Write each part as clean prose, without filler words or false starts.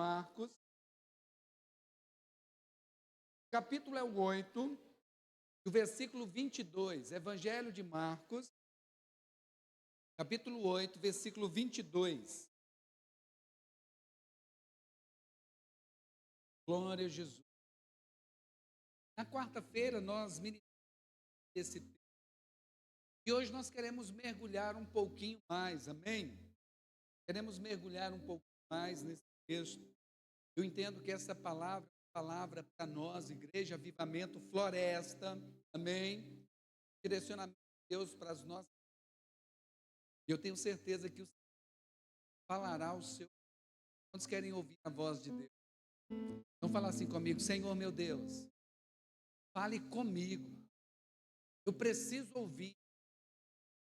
Marcos, o capítulo é o 8, o versículo 22. Evangelho de Marcos, capítulo 8, versículo 22. Glória a Jesus. Na quarta-feira nós ministramos esse texto e hoje nós queremos mergulhar um pouquinho mais, amém? Queremos mergulhar um pouco mais nesse texto. Eu entendo que essa palavra para nós, Igreja Avivamento Floresta, amém? Direcionamento de Deus para as nossas. Eu tenho certeza que o Senhor falará ao seu. Quantos querem ouvir a voz de Deus? Então fala assim comigo: Senhor meu Deus, fale comigo. Eu preciso ouvir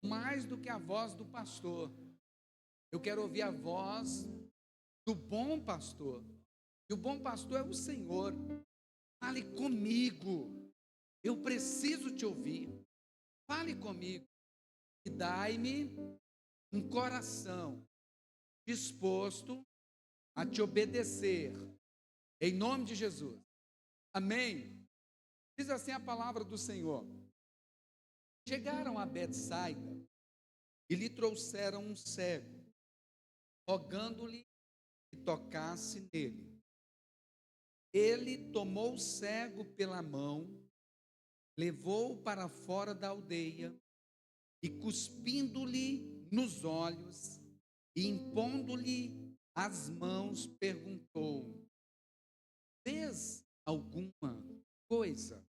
mais do que a voz do pastor. Eu quero ouvir a voz do bom pastor. E o bom pastor é o Senhor. Fale comigo. Eu preciso te ouvir. Fale comigo. E dai-me um coração disposto a te obedecer. Em nome de Jesus. Amém. Diz assim a palavra do Senhor. Chegaram a Betsaida e lhe trouxeram um cego, rogando-lhe que tocasse nele. Ele tomou o cego pela mão, levou-o para fora da aldeia e, cuspindo-lhe nos olhos e impondo-lhe as mãos, perguntou: vês alguma coisa?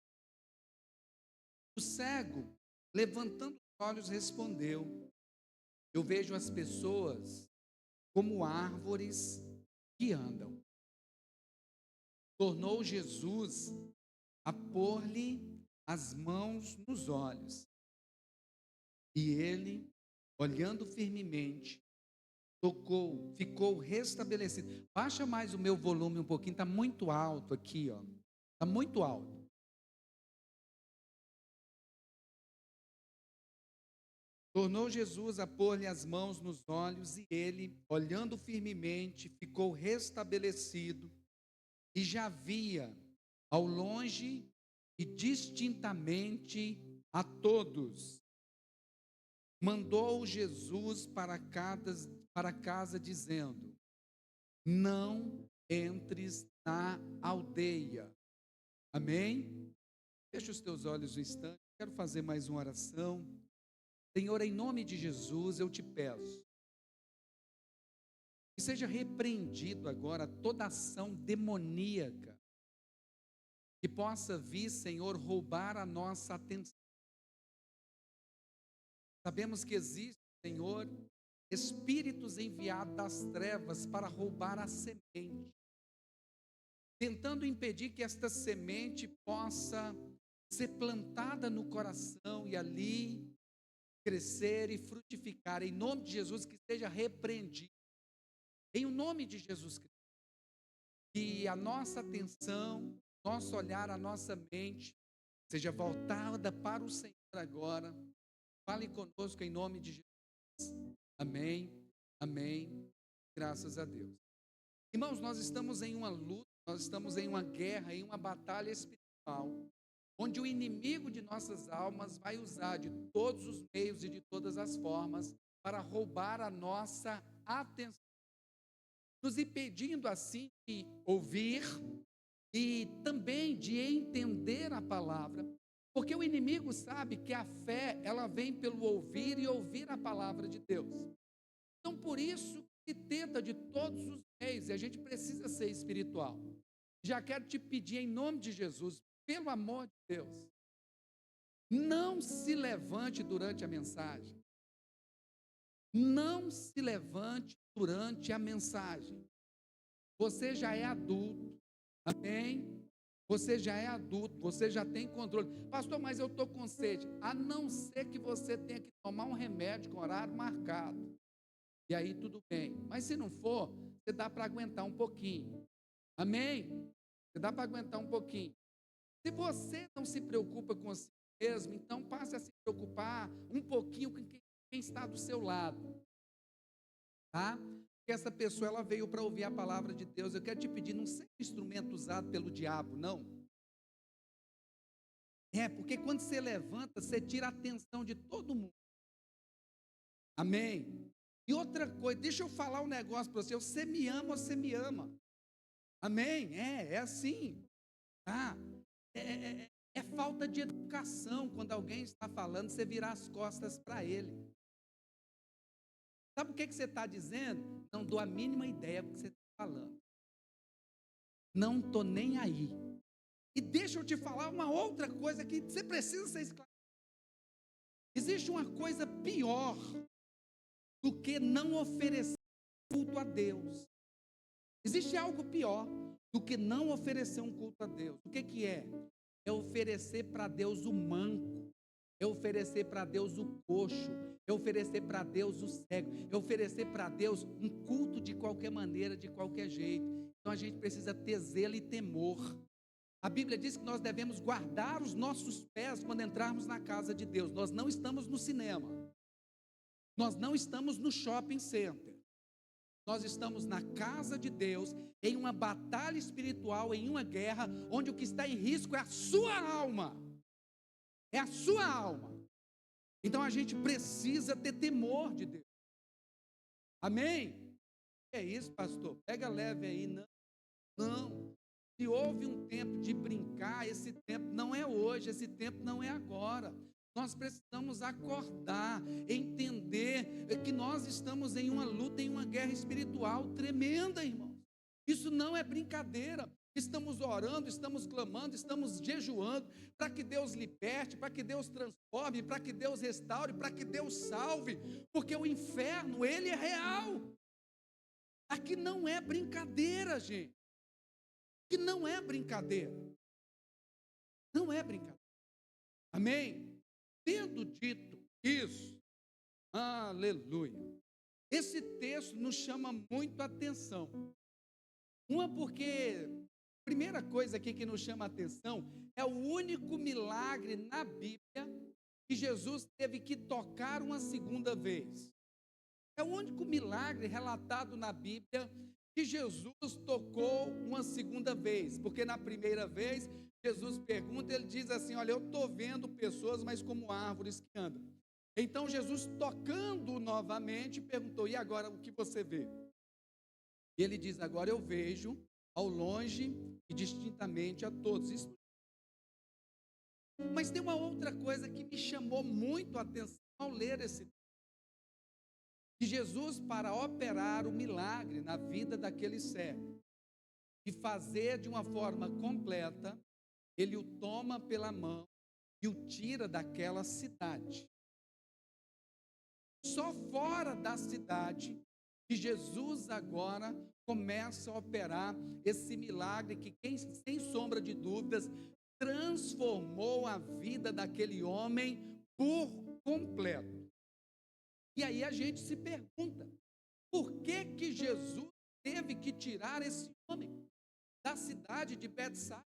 O cego, levantando os olhos, respondeu: eu vejo as pessoas como árvores que andam. Tornou Jesus a pôr-lhe as mãos nos olhos. E ele, olhando firmemente, tocou, ficou restabelecido. Baixa mais o meu volume um pouquinho, está muito alto aqui, ó. Está muito alto. Tornou Jesus a pôr-lhe as mãos nos olhos, e ele, olhando firmemente, ficou restabelecido, e já via ao longe e distintamente a todos. Mandou Jesus para casa dizendo: não entres na aldeia. Amém? Fecha os teus olhos um instante. Quero fazer mais uma oração. Senhor, em nome de Jesus, eu te peço que seja repreendido agora toda ação demoníaca que possa vir, Senhor, roubar a nossa atenção. Sabemos que existe, Senhor, espíritos enviados das trevas para roubar a semente, tentando impedir que esta semente possa ser plantada no coração e ali crescer e frutificar. Em nome de Jesus, que seja repreendido. Em nome de Jesus Cristo, que a nossa atenção, nosso olhar, a nossa mente seja voltada para o Senhor agora. Fale conosco em nome de Jesus. Amém, amém, graças a Deus. Irmãos, nós estamos em uma luta, nós estamos em uma guerra, em uma batalha espiritual, onde o inimigo de nossas almas vai usar de todos os meios e de todas as formas para roubar a nossa atenção, nos impedindo assim de ouvir e também de entender a palavra, porque o inimigo sabe que a fé, ela vem pelo ouvir e ouvir a palavra de Deus. Então, por isso que tenta de todos os meios, e a gente precisa ser espiritual. Já quero te pedir em nome de Jesus, pelo amor de Deus, não se levante durante a mensagem. Não se levante durante a mensagem. Você já é adulto, amém? Você já é adulto, você já tem controle. Pastor, mas eu estou com sede. A não ser que você tenha que tomar um remédio com horário marcado. E aí tudo bem. Mas se não for, você dá para aguentar um pouquinho. Amém? Você dá para aguentar um pouquinho. Se você não se preocupa com si mesmo, então passe a se preocupar um pouquinho com quem está do seu lado. Tá? que essa pessoa ela veio para ouvir a palavra de Deus. Eu quero te pedir, não seja instrumento usado pelo diabo, não. Porque quando você levanta, você tira a atenção de todo mundo. Amém? E outra coisa, deixa eu falar um negócio para você. Você me ama ou você me ama? Amém? É assim. Tá? É falta de educação quando alguém está falando, você virar as costas para ele. Sabe o que você está dizendo? Não dou a mínima ideia do que você está falando. Não estou nem aí. E deixa eu te falar uma outra coisa que você precisa ser esclarecido. Existe uma coisa pior do que não oferecer culto a Deus. Existe algo pior do que não oferecer um culto a Deus. O que é? É oferecer para Deus o manco, é oferecer para Deus o coxo, é oferecer para Deus o cego, é oferecer para Deus um culto de qualquer maneira, de qualquer jeito. Então a gente precisa ter zelo e temor. A Bíblia diz que nós devemos guardar os nossos pés quando entrarmos na casa de Deus. Nós não estamos no cinema, nós não estamos no shopping center. Nós estamos na casa de Deus, em uma batalha espiritual, em uma guerra, onde o que está em risco é a sua alma. É a sua alma. Então a gente precisa ter temor de Deus. Amém? É isso, pastor? Pega leve aí. Não. Se houve um tempo de brincar, esse tempo não é hoje, esse tempo não é agora. Nós precisamos acordar, entender que nós estamos em uma luta, em uma guerra espiritual tremenda, irmãos. Isso não é brincadeira. Estamos orando, estamos clamando, estamos jejuando para que Deus liberte, para que Deus transforme, para que Deus restaure, para que Deus salve, porque o inferno, ele é real. Aqui não é brincadeira, gente. Aqui não é brincadeira. Não é brincadeira. Amém? Tendo dito isso, aleluia, esse texto nos chama muito a atenção. Uma porque, primeira coisa aqui que nos chama a atenção, é o único milagre na Bíblia que Jesus teve que tocar uma segunda vez. É o único milagre relatado na Bíblia que Jesus tocou uma segunda vez, porque na primeira vez, Jesus pergunta, ele diz assim, olha, eu estou vendo pessoas, mas como árvores que andam. Então Jesus, tocando novamente, perguntou, e agora o que você vê? E ele diz, agora eu vejo ao longe e distintamente a todos. Isso. Mas tem uma outra coisa que me chamou muito a atenção ao ler esse texto. Que Jesus, para operar o milagre na vida daquele cego, e fazer de uma forma completa, ele o toma pela mão e o tira daquela cidade. Só fora da cidade que Jesus agora começa a operar esse milagre que, sem sombra de dúvidas, transformou a vida daquele homem por completo. E aí a gente se pergunta, por que Jesus teve que tirar esse homem da cidade de Betsaida?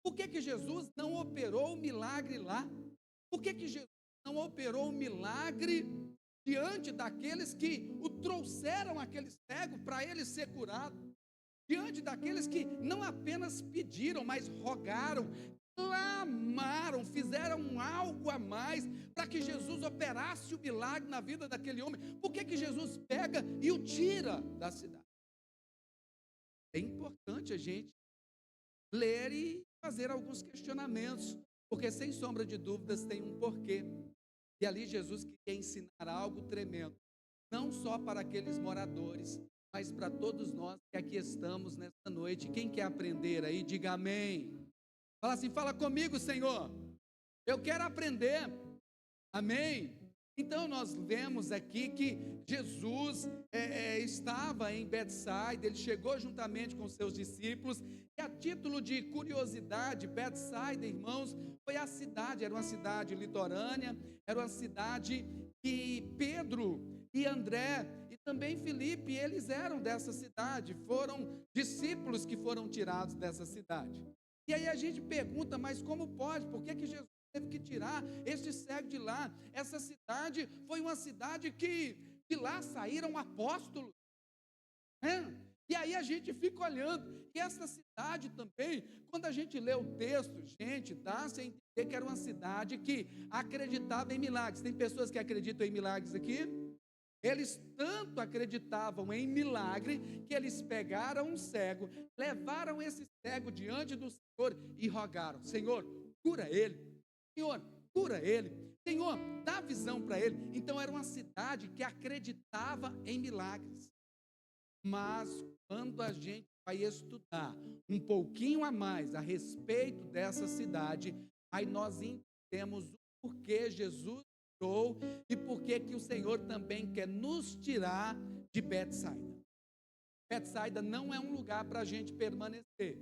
Por que Jesus não operou o milagre lá? Por que Jesus não operou o milagre diante daqueles que o trouxeram aquele cego para ele ser curado? Diante daqueles que não apenas pediram, mas rogaram, clamaram, fizeram algo a mais para que Jesus operasse o milagre na vida daquele homem. Por que Jesus pega e o tira da cidade? É importante a gente ler e fazer alguns questionamentos, porque sem sombra de dúvidas tem um porquê. E ali Jesus queria ensinar algo tremendo, não só para aqueles moradores, mas para todos nós que aqui estamos nesta noite. Quem quer aprender aí, diga amém. Fala assim, fala comigo, Senhor, eu quero aprender, amém? Então nós vemos aqui que Jesus estava em Betsaida, ele chegou juntamente com seus discípulos, e a título de curiosidade, Betsaida, irmãos, foi a cidade, era uma cidade litorânea, era uma cidade que Pedro e André e também Filipe, eles eram dessa cidade, foram discípulos que foram tirados dessa cidade. E aí a gente pergunta, mas como pode? Por que Jesus teve que tirar este cego de lá? Essa cidade foi uma cidade que de lá saíram apóstolos. É. E aí a gente fica olhando. E essa cidade também, quando a gente lê o texto, gente, dá-se a entender que era uma cidade que acreditava em milagres. Tem pessoas que acreditam em milagres aqui? Eles tanto acreditavam em milagre que eles pegaram um cego, levaram esse cego diante do Senhor e rogaram: Senhor, cura ele. Senhor, cura ele. Senhor, dá visão para ele. Então era uma cidade que acreditava em milagres. Mas quando a gente vai estudar um pouquinho a mais a respeito dessa cidade, aí nós entendemos o porquê Jesus orou e porquê que o Senhor também quer nos tirar de Betsaida. Betsaida não é um lugar para a gente permanecer,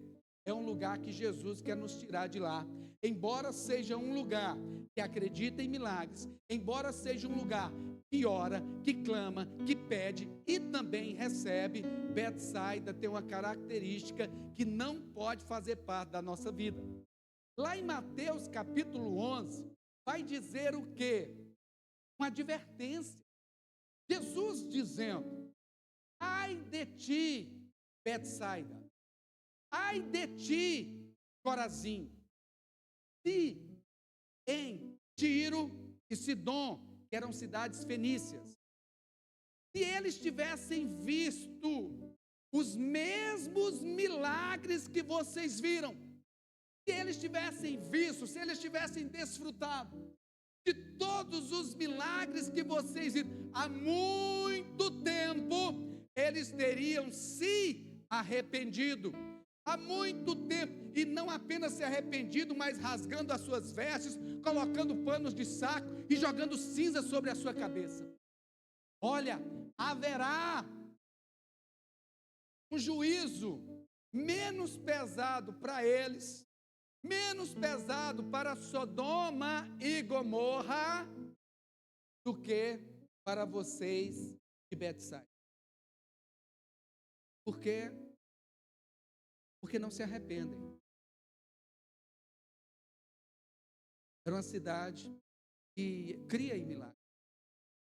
é um lugar que Jesus quer nos tirar de lá. Embora seja um lugar que acredita em milagres, embora seja um lugar que ora, que clama, que pede e também recebe, Betsaida tem uma característica que não pode fazer parte da nossa vida. Lá em Mateus capítulo 11, vai dizer o quê? Uma advertência. Jesus dizendo: ai de ti, Betsaida, ai de ti, Corazim, se em Tiro e Sidom, que eram cidades fenícias, se eles tivessem visto os mesmos milagres que vocês viram, se eles tivessem visto, se eles tivessem desfrutado de todos os milagres que vocês viram, há muito tempo, eles teriam se arrependido. Há muito tempo, e não apenas se arrependido, mas rasgando as suas vestes, colocando panos de saco e jogando cinza sobre a sua cabeça. Olha, haverá um juízo menos pesado para eles, menos pesado para Sodoma e Gomorra, do que para vocês de Betsaida. Por quê? Porque não se arrependem. Era uma cidade que cria em milagres.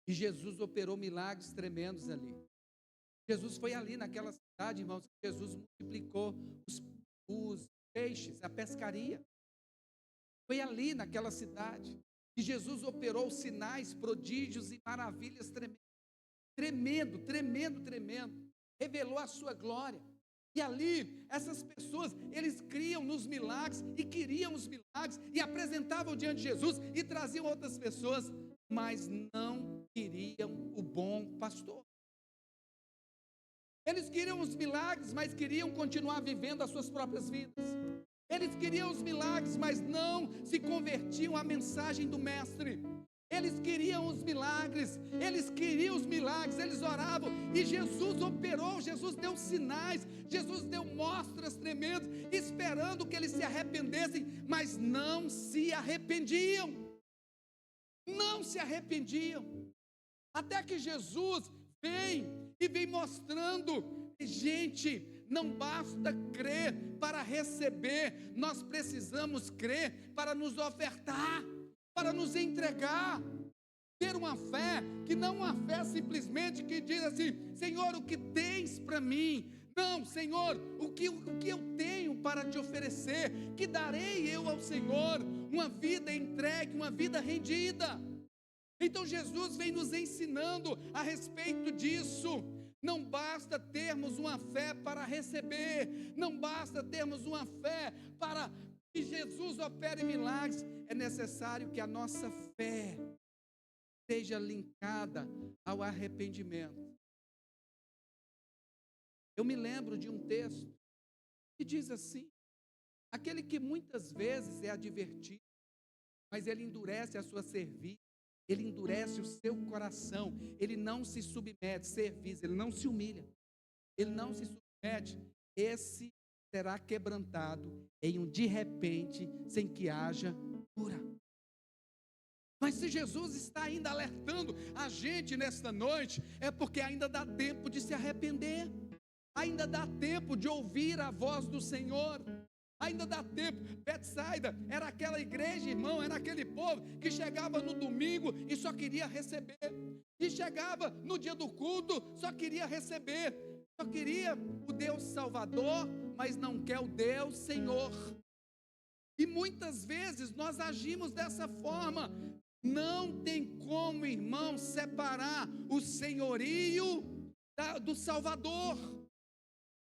E Jesus operou milagres tremendos ali. Jesus foi ali naquela cidade, irmãos, que Jesus multiplicou os peixes, a pescaria. Foi ali naquela cidade que Jesus operou sinais, prodígios e maravilhas tremendas. Tremendo, tremendo, tremendo. Revelou a sua glória. E ali, essas pessoas, eles criam nos milagres e queriam os milagres e apresentavam diante de Jesus e traziam outras pessoas, mas não queriam o bom pastor. Eles queriam os milagres, mas queriam continuar vivendo as suas próprias vidas. Eles queriam os milagres, mas não se convertiam à mensagem do Mestre. Eles queriam os milagres, eles oravam, e Jesus operou, Jesus deu sinais, Jesus deu mostras tremendas, esperando que eles se arrependessem, mas não se arrependiam, até que Jesus vem mostrando, gente, não basta crer para receber, nós precisamos crer para nos ofertar, para nos entregar, ter uma fé que não uma fé simplesmente que diz assim: Senhor, o que tens para mim? Não, Senhor, o que eu tenho para te oferecer? Que darei eu ao Senhor? Uma vida entregue, uma vida rendida. Então Jesus vem nos ensinando a respeito disso. Não basta termos uma fé para receber, não basta termos uma fé para que Jesus opere milagres, é necessário que a nossa fé seja linkada ao arrependimento. Eu me lembro de um texto que diz assim: aquele que muitas vezes é advertido, mas ele endurece a sua cerviz, ele endurece o seu coração, ele não se submete, cerviz, ele não se humilha, ele não se submete, esse será quebrantado em um de repente, sem que haja cura. Mas se Jesus está ainda alertando a gente nesta noite, é porque ainda dá tempo de se arrepender, ainda dá tempo de ouvir a voz do Senhor, ainda dá tempo. Betsaida era aquela igreja, irmão, era aquele povo que chegava no domingo e só queria receber, e chegava no dia do culto, só queria receber. só queria o Deus Salvador, mas não quer o Deus Senhor. E muitas vezes nós agimos dessa forma. Não tem como, irmão, separar o senhorio do Salvador.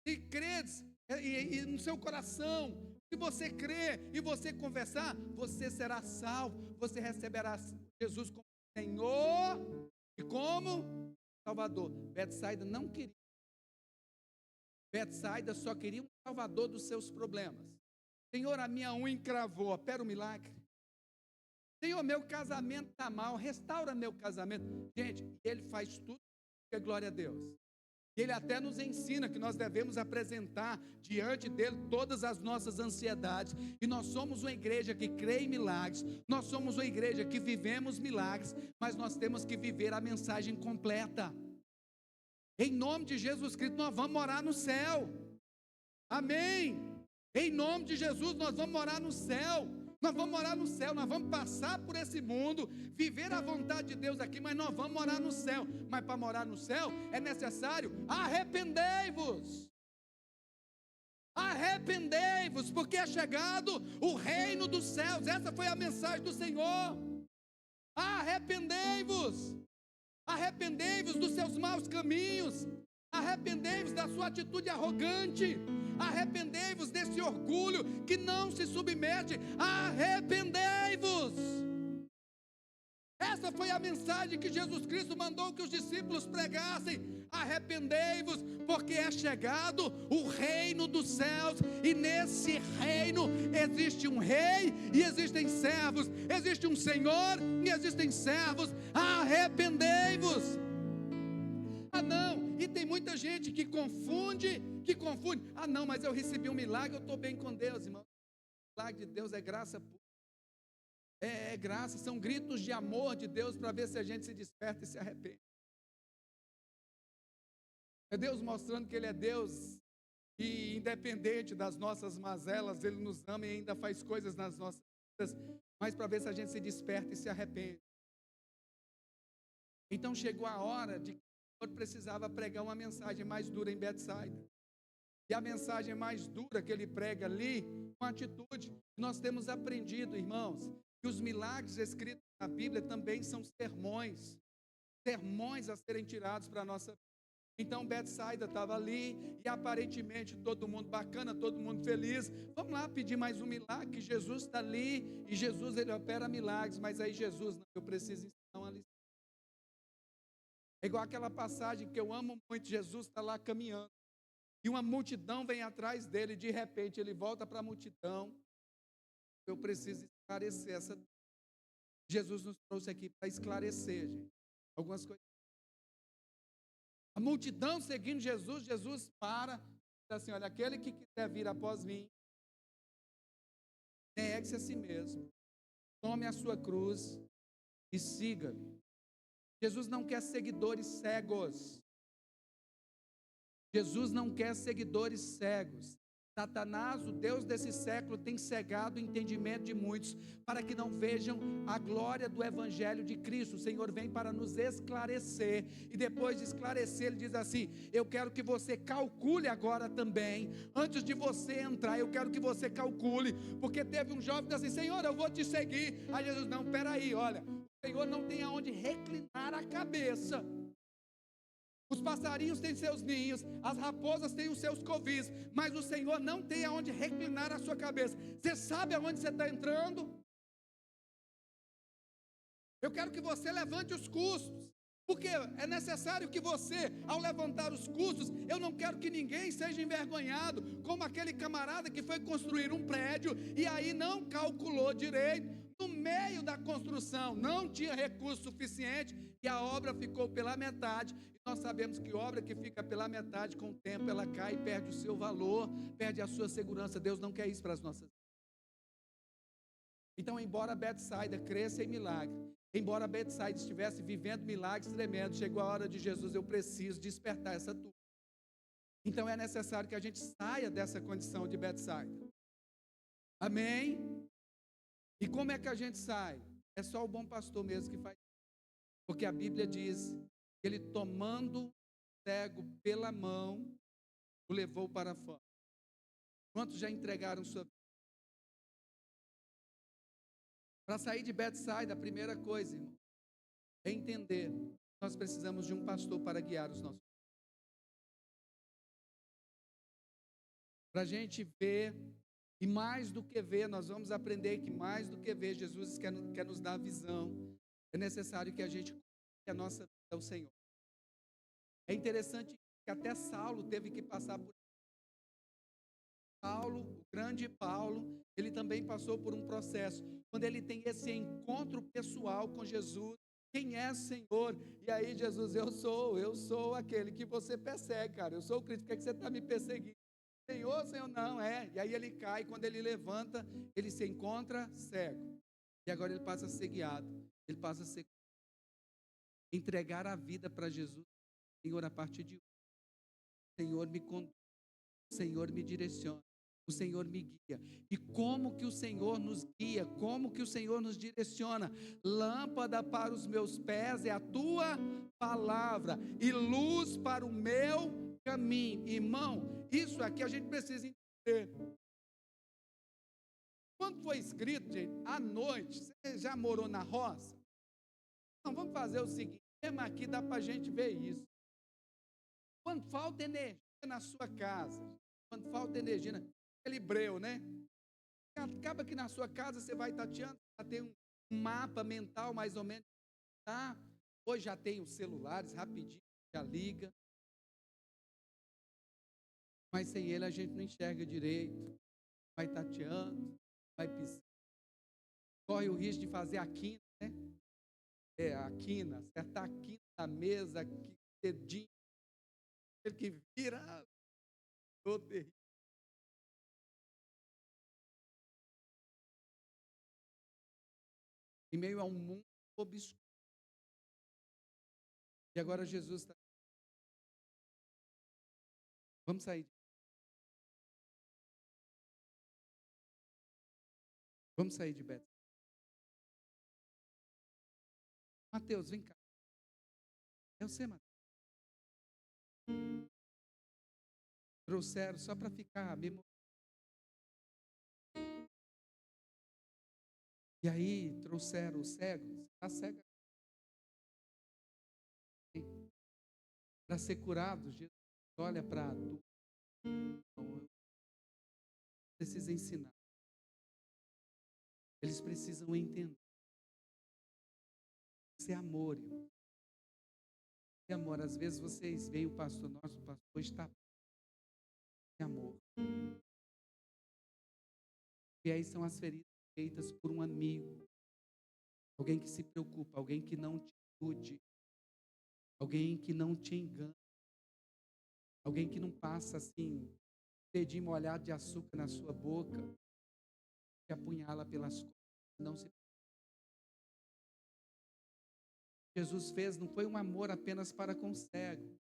Se credes e no seu coração, se você crer e você conversar, você será salvo. Você receberá Jesus como Senhor e como Salvador. Betsaida não queria. Betsaida só queria um Salvador dos seus problemas. Senhor, a minha unha encravou, opera o milagre. Senhor, meu casamento está mal, restaura meu casamento. Gente, ele faz tudo, porque glória a Deus. Ele até nos ensina que nós devemos apresentar diante dele todas as nossas ansiedades. E nós somos uma igreja que crê em milagres. Nós somos uma igreja que vivemos milagres. Mas nós temos que viver a mensagem completa. Em nome de Jesus Cristo, nós vamos morar no céu. Amém. Em nome de Jesus, nós vamos morar no céu. Nós vamos morar no céu, nós vamos passar por esse mundo, viver a vontade de Deus aqui, mas nós vamos morar no céu. Mas para morar no céu é necessário arrependei-vos. Arrependei-vos, porque é chegado o reino dos céus. Essa foi a mensagem do Senhor. Arrependei-vos. Arrependei-vos dos seus maus caminhos. Arrependei-vos da sua atitude arrogante. Arrependei-vos desse orgulho que não se submete. Arrependei-vos. Essa foi a mensagem que Jesus Cristo mandou que os discípulos pregassem. Arrependei-vos, porque é chegado o reino dos céus. E nesse reino existe um rei e existem servos. Existe um senhor e existem servos. Arrependei-vos. Ah, não, e tem muita gente que confunde. Ah, não, mas eu recebi um milagre, eu estou bem com Deus, irmão. O milagre de Deus é graça pura. É graça, são gritos de amor de Deus para ver se a gente se desperta e se arrepende. É Deus mostrando que Ele é Deus e independente das nossas mazelas, Ele nos ama e ainda faz coisas nas nossas vidas, mas para ver se a gente se desperta e se arrepende. Então chegou a hora de que o Senhor precisava pregar uma mensagem mais dura em Betsaida. E a mensagem mais dura que ele prega ali, com atitude, nós temos aprendido, irmãos, que os milagres escritos na Bíblia também são sermões a serem tirados para a nossa vida. Então Betsaida estava ali, e aparentemente todo mundo bacana, todo mundo feliz. Vamos lá pedir mais um milagre, que Jesus está ali, e Jesus ele opera milagres, mas aí Jesus, não, eu preciso ensinar uma lição. É igual aquela passagem que eu amo muito, Jesus está lá caminhando, e uma multidão vem atrás dele, e de repente ele volta para a multidão. Eu preciso esclarecer essa. Jesus nos trouxe aqui para esclarecer, gente, algumas coisas. A multidão seguindo Jesus, Jesus para, diz assim, olha, aquele que quiser vir após mim, negue-se a si mesmo, tome a sua cruz e siga-me. Jesus não quer seguidores cegos. Jesus não quer seguidores cegos. Satanás, o Deus desse século, tem cegado o entendimento de muitos para que não vejam a glória do Evangelho de Cristo. O Senhor vem para nos esclarecer, e depois de esclarecer, Ele diz assim, eu quero que você calcule agora também, antes de você entrar, eu quero que você calcule, porque teve um jovem que disse assim, Senhor, eu vou te seguir. Aí Jesus, não, peraí, olha, o Senhor não tem aonde reclinar a cabeça. Os passarinhos têm seus ninhos, as raposas têm os seus covis, mas o Senhor não tem aonde reclinar a sua cabeça. Você sabe aonde você está entrando? Eu quero que você levante os custos, porque é necessário que você, ao levantar os custos, eu não quero que ninguém seja envergonhado, como aquele camarada que foi construir um prédio e aí não calculou direito. No meio da construção não tinha recurso suficiente e a obra ficou pela metade. E nós sabemos que obra que fica pela metade, com o tempo ela cai e perde o seu valor, perde a sua segurança. Deus não quer isso para as nossas vidas. Então, embora Betsaida cresça em milagre, embora Betsaida estivesse vivendo milagres tremendos, chegou a hora de Jesus, eu preciso despertar essa turma. Então é necessário que a gente saia dessa condição de Betsaida. Amém? E como é que a gente sai? É só o bom pastor mesmo que faz. Porque a Bíblia diz que ele tomando o cego pela mão, o levou para fora? Quantos já entregaram sua vida? Para sair de Betsaida, a primeira coisa, irmão, é entender que nós precisamos de um pastor para guiar os nossos. Para a gente ver, e mais do que ver, nós vamos aprender que mais do que ver, Jesus quer nos dar visão. É necessário que a gente coloque a nossa vida ao Senhor. É interessante que até Saulo teve que passar por Paulo, o grande Paulo, ele também passou por um processo. Quando ele tem esse encontro pessoal com Jesus, quem é Senhor? E aí Jesus, eu sou aquele que você persegue, cara. Eu sou o Cristo, por que é que você está me perseguindo? Senhor, não, é. E aí ele cai, quando ele levanta, ele se encontra cego. E agora ele passa a ser guiado. Ele passa a ser entregar a vida para Jesus. Senhor, a partir de hoje, o Senhor me conduz, o Senhor me direciona, o Senhor me guia. E como que o Senhor nos guia? Como que o Senhor nos direciona? Lâmpada para os meus pés é a tua palavra e luz para o meu caminho. Irmão, isso aqui a gente precisa entender. Quando foi escrito, gente, à noite, você já morou na roça? Então vamos fazer o seguinte, mesmo aqui dá para a gente ver isso. Quando falta energia na sua casa, quando falta energia, aquele breu, né? Acaba que na sua casa você vai tateando, já tem um mapa mental mais ou menos, tá? Hoje já tem os celulares, rapidinho, já liga. Mas sem ele a gente não enxerga direito, vai tateando, vai pisando. Corre o risco de fazer a quina, né? A quina, acertar a quina na mesa, que dedinho, aquele que vira, todo terrível. Em meio a um mundo obscuro. E agora Jesus está. Vamos sair. Vamos sair de Betsaida. Mateus, vem cá. É você, Mateus. Trouxeram só para ficar mesmo. E aí trouxeram o cego. Está cego. Para ser curado, Jesus olha para tu. Precisa ensinar. Eles precisam entender. Isso é amor, irmão. Isso é amor. Às vezes vocês veem o pastor, nosso pastor está de amor. E aí são as feridas feitas por um amigo. Alguém que se preocupa, alguém que não te ilude. Alguém que não te engana. Alguém que não passa assim, dedinho molhado de açúcar na sua boca, que apunhala pelas costas. Não se. Jesus fez não foi um amor apenas para com o cego,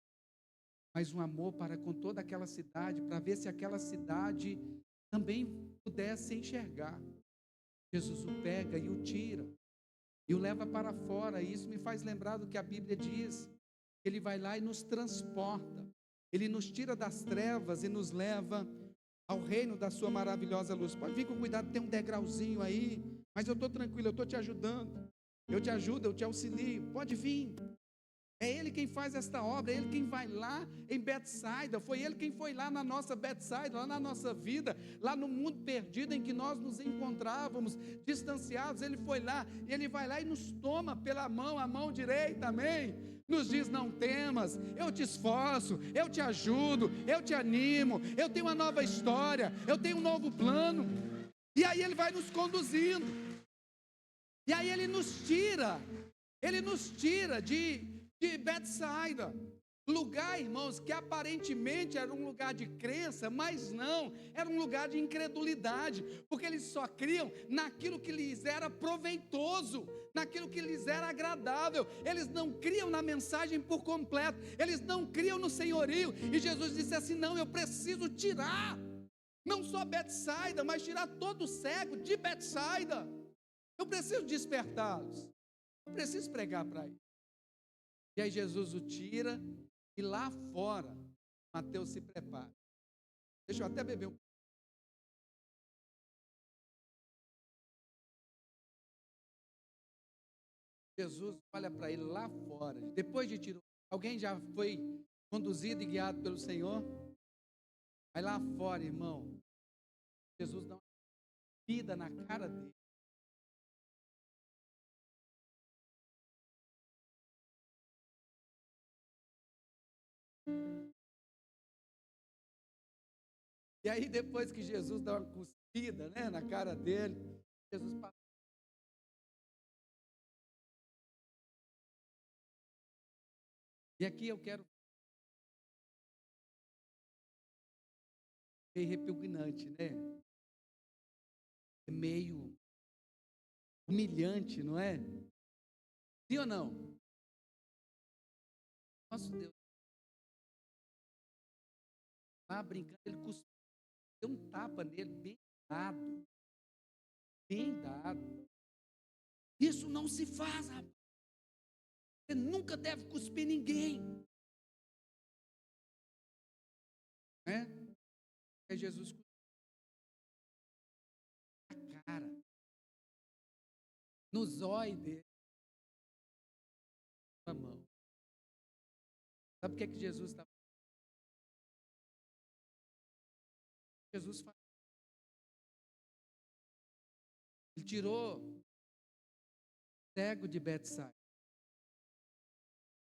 mas um amor para com toda aquela cidade, para ver se aquela cidade também pudesse enxergar. Jesus o pega e o tira, e o leva para fora, e isso me faz lembrar do que a Bíblia diz, ele vai lá e nos transporta, ele nos tira das trevas e nos leva ao reino da sua maravilhosa luz. Pode vir com cuidado, tem um degrauzinho aí, mas eu estou tranquilo, eu estou te ajudando, eu te ajudo, eu te auxilio, pode vir. É Ele quem faz esta obra, é Ele quem vai lá em Betsaida, foi Ele quem foi lá na nossa Betsaida, lá na nossa vida, lá no mundo perdido em que nós nos encontrávamos, distanciados, Ele foi lá, e Ele vai lá e nos toma pela mão, a mão direita, amém? Nos diz, não temas, eu te esforço, eu te ajudo, eu te animo, eu tenho uma nova história, eu tenho um novo plano, e aí Ele vai nos conduzindo, e aí Ele nos tira de Betsaida, lugar, irmãos, que aparentemente era um lugar de crença, mas não, era um lugar de incredulidade, porque eles só criam naquilo que lhes era proveitoso, naquilo que lhes era agradável, eles não criam na mensagem por completo, eles não criam no senhorio, e Jesus disse assim, não, eu preciso tirar, não só Betsaida, mas tirar todo cego de Betsaida, eu preciso despertá-los, eu preciso pregar para eles. E aí Jesus o tira, e lá fora, Mateus se prepara. Deixa eu até beber um. Jesus olha para ele lá fora. Depois de tirar. Alguém já foi conduzido e guiado pelo Senhor? Vai lá fora, irmão. Jesus dá uma vida na cara dele. E aí, depois que Jesus dá uma cuspida, né, na cara dele, Jesus passa. E aqui eu quero ser repugnante, né? É meio humilhante, não é? Sim ou não? Nosso Deus, lá brincando, ele cuspiu, deu um tapa nele, bem dado, bem dado. Isso não se faz, rapaz. Você nunca deve cuspir ninguém, né? É Jesus cuspiu na cara, no zóio dele, na mão. Sabe o que é que Jesus está? Jesus faz. Ele tirou o cego de Betsaida,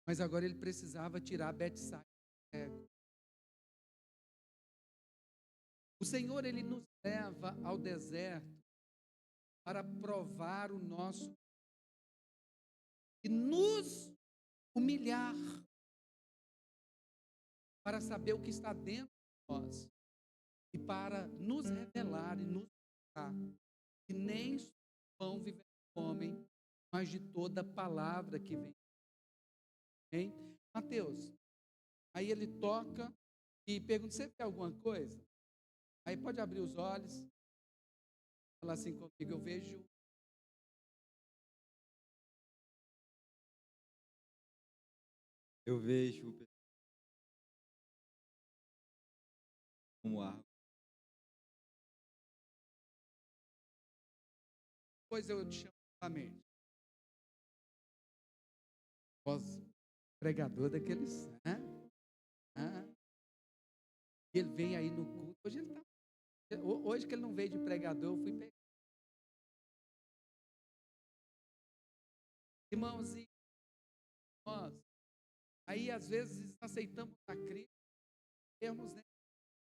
mas agora ele precisava tirar Betsaida do cego. O Senhor, ele nos leva ao deserto para provar o nosso e nos humilhar para saber o que está dentro de nós e para nos revelar e nos mostrar que nem só pão vive o homem, mas de toda palavra que vem. Hein? Mateus, aí ele toca e pergunta: você vê alguma coisa? Aí pode abrir os olhos, falar assim comigo: eu vejo. Eu vejo como árvore. Depois eu te chamo novamente. Voz pregador daqueles, né? Ah, e ele vem aí no culto. Hoje ele tá. Hoje que ele não veio de pregador, eu fui pegar. Irmãos e irmãs, aí às vezes aceitamos a Cristo, temos, né,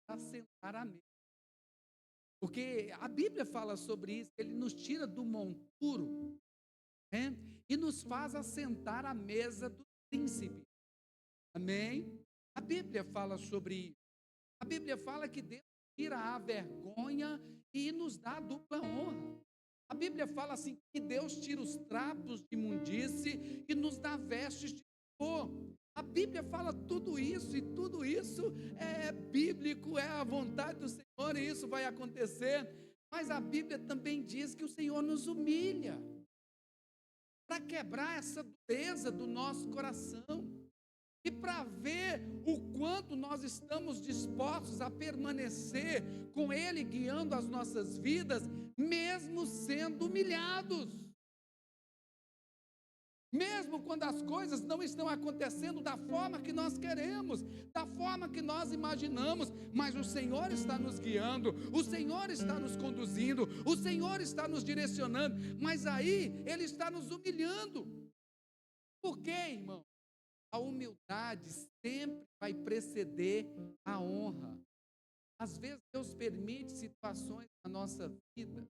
a sentar à mesa. Porque a Bíblia fala sobre isso, ele nos tira do monturo, né, e nos faz assentar à mesa do príncipe. Amém? A Bíblia fala sobre isso. A Bíblia fala que Deus tira a vergonha e nos dá a dupla honra. A Bíblia fala assim que Deus tira os trapos de imundície e nos dá vestes de louvor. A Bíblia fala tudo isso e tudo isso é bíblico, é a vontade do Senhor e isso vai acontecer. Mas a Bíblia também diz que o Senhor nos humilha para quebrar essa dureza do nosso coração. E para ver o quanto nós estamos dispostos a permanecer com Ele guiando as nossas vidas, mesmo sendo humilhados. Mesmo quando as coisas não estão acontecendo da forma que nós queremos, da forma que nós imaginamos, mas o Senhor está nos guiando, o Senhor está nos conduzindo, o Senhor está nos direcionando, mas aí Ele está nos humilhando. Por quê, irmão? A humildade sempre vai preceder a honra. Às vezes Deus permite situações na nossa vida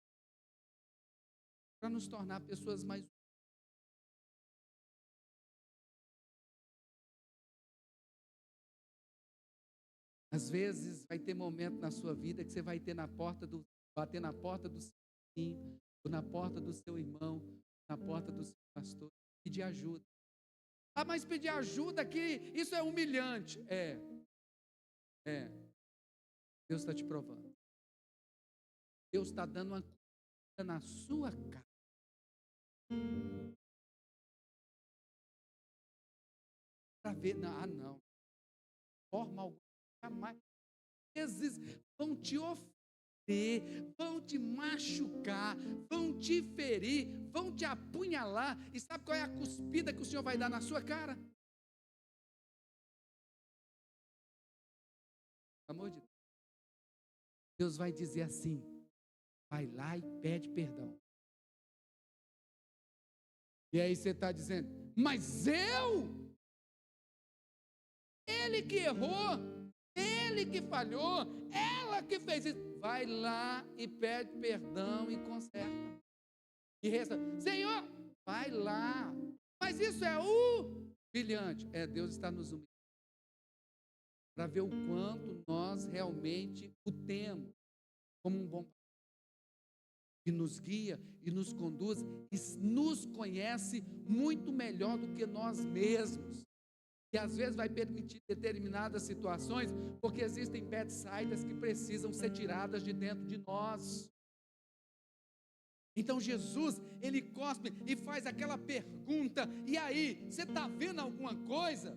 para nos tornar pessoas mais. Às vezes vai ter momento na sua vida que você vai ter bater na porta do seu vizinho, ou na porta do seu irmão, na porta do seu pastor, pedir ajuda. Ah, mas pedir ajuda aqui, isso é humilhante. É. Deus está te provando. Deus está dando uma coisa na sua cara. Para ver, não, forma alguma, jamais. Vezes vão te ofender, vão te machucar, vão te ferir, vão te apunhalar. E sabe qual é a cuspida que o Senhor vai dar na sua cara? Pelo amor de Deus. Deus vai dizer assim: vai lá e pede perdão. E aí você está dizendo: mas ele que errou, ele que falhou, ela que fez isso. Vai lá e pede perdão e conserta. E resta: Senhor, vai lá. Mas isso é humilhante. Deus está nos humilhando para ver o quanto nós realmente o temos como um bom pai, que nos guia e nos conduz e nos conhece muito melhor do que nós mesmos. E às vezes vai permitir determinadas situações, porque existem Betsaídas que precisam ser tiradas de dentro de nós. Então Jesus, ele cospe e faz aquela pergunta: e aí, você está vendo alguma coisa?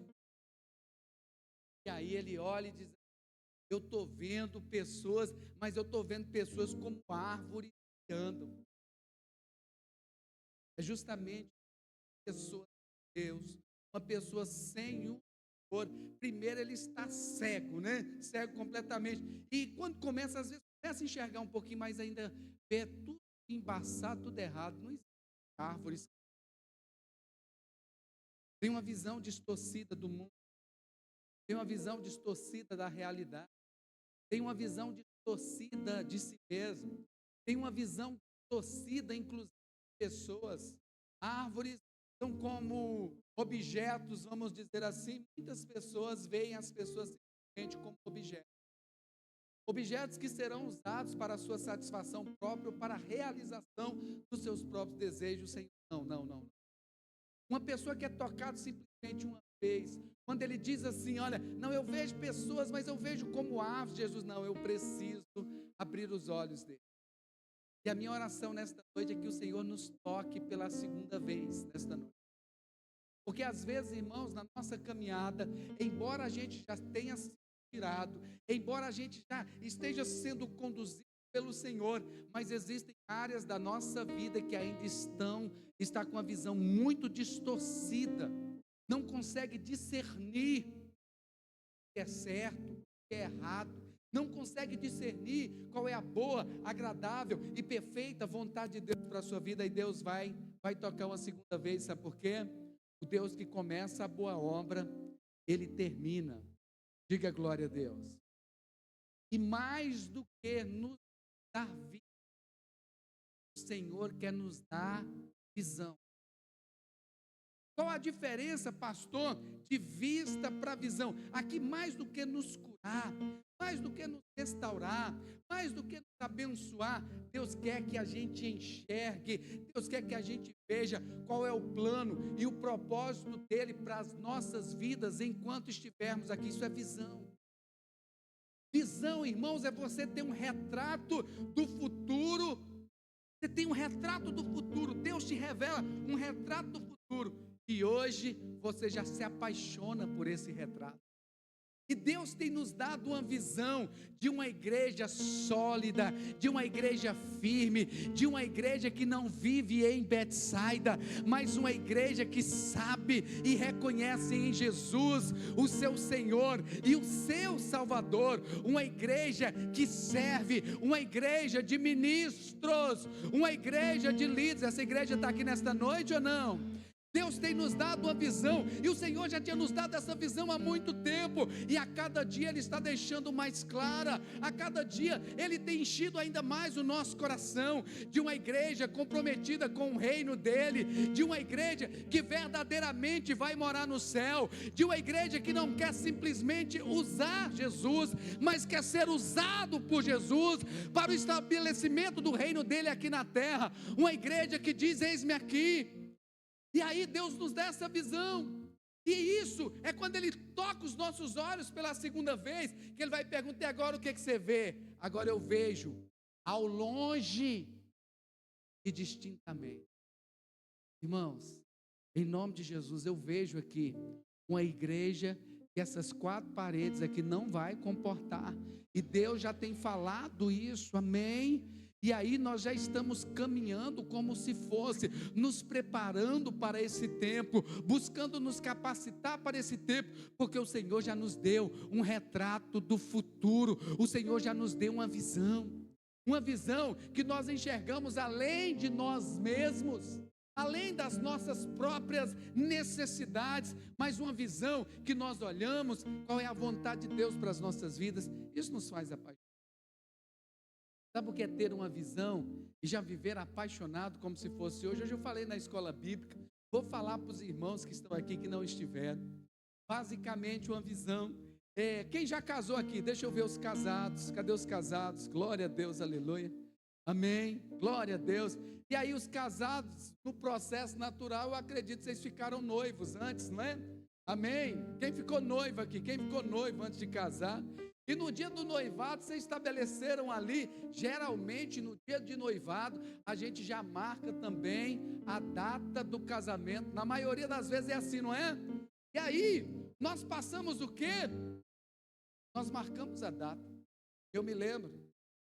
E aí ele olha e diz: eu estou vendo pessoas, mas eu estou vendo pessoas como árvores que andam. É justamente uma pessoa de Deus, uma pessoa sem o Senhor. Primeiro ele está cego, né? Cego completamente. E quando começa, às vezes, começa a enxergar um pouquinho, mas ainda vê tudo embaçado, tudo errado. Não existe árvores. Tem uma visão distorcida do mundo. Tem uma visão distorcida da realidade. Tem uma visão distorcida de si mesmo. Tem uma visão distorcida, inclusive, de pessoas. Árvores são como objetos, vamos dizer assim. Muitas pessoas veem as pessoas simplesmente como objetos. Objetos que serão usados para a sua satisfação própria, para a realização dos seus próprios desejos. Não. Uma pessoa que é tocada simplesmente uma vez, quando ele diz assim: olha, não, eu vejo pessoas, mas eu vejo como aves. Jesus: não, eu preciso abrir os olhos dele. E a minha oração nesta noite é que o Senhor nos toque pela segunda vez nesta noite. Porque às vezes, irmãos, na nossa caminhada, embora a gente já tenha sido tirado, embora a gente já esteja sendo conduzido pelo Senhor, mas existem áreas da nossa vida que ainda está com a visão muito distorcida, não consegue discernir o que é certo, o que é errado, não consegue discernir qual é a boa, agradável e perfeita vontade de Deus para a sua vida. E Deus vai tocar uma segunda vez. Sabe por quê? O Deus que começa a boa obra, ele termina. Diga glória a Deus. E mais do que nos dar vida, o Senhor quer nos dar visão. Qual a diferença, pastor, de vista para visão? Aqui, mais do que nos curar, mais do que nos restaurar, mais do que nos abençoar, Deus quer que a gente enxergue, Deus quer que a gente veja qual é o plano e o propósito dele para as nossas vidas enquanto estivermos aqui. Isso é visão. Visão, irmãos, é você ter um retrato do futuro. Você tem um retrato do futuro. Deus te revela um retrato do futuro. E hoje você já se apaixona por esse retrato. E Deus tem nos dado uma visão de uma igreja sólida, de uma igreja firme, de uma igreja que não vive em Betsaida, mas uma igreja que sabe e reconhece em Jesus o seu Senhor e o seu Salvador, uma igreja que serve, uma igreja de ministros, uma igreja de líderes. Essa igreja está aqui nesta noite ou não? Deus tem nos dado uma visão, e o Senhor já tinha nos dado essa visão há muito tempo, e a cada dia Ele está deixando mais clara, a cada dia Ele tem enchido ainda mais o nosso coração, de uma igreja comprometida com o reino dEle, de uma igreja que verdadeiramente vai morar no céu, de uma igreja que não quer simplesmente usar Jesus, mas quer ser usado por Jesus, para o estabelecimento do reino dEle aqui na terra, uma igreja que diz: eis-me aqui. E aí Deus nos dá essa visão, e isso é quando Ele toca os nossos olhos pela segunda vez, que Ele vai perguntar: e agora o que você vê? Agora eu vejo ao longe e distintamente. Irmãos, em nome de Jesus, eu vejo aqui uma igreja que essas 4 paredes aqui não vai comportar. E Deus já tem falado isso, amém? E aí nós já estamos caminhando como se fosse, nos preparando para esse tempo, buscando nos capacitar para esse tempo, porque o Senhor já nos deu um retrato do futuro, o Senhor já nos deu uma visão que nós enxergamos além de nós mesmos, além das nossas próprias necessidades, mas uma visão que nós olhamos qual é a vontade de Deus para as nossas vidas. Isso nos faz apaixonados. Sabe o que é ter uma visão e já viver apaixonado como se fosse hoje? Hoje eu falei na escola bíblica, vou falar para os irmãos que estão aqui que não estiveram. Basicamente uma visão. Quem já casou aqui? Deixa eu ver os casados. Cadê os casados? Glória a Deus, aleluia. Amém, glória a Deus. E aí os casados, no processo natural, eu acredito que vocês ficaram noivos antes, não é? Amém? Quem ficou noivo aqui? Quem ficou noivo antes de casar? E no dia do noivado, vocês estabeleceram ali, geralmente no dia de noivado, a gente já marca também a data do casamento. Na maioria das vezes é assim, não é? E aí, nós passamos o quê? Nós marcamos a data. Eu me lembro,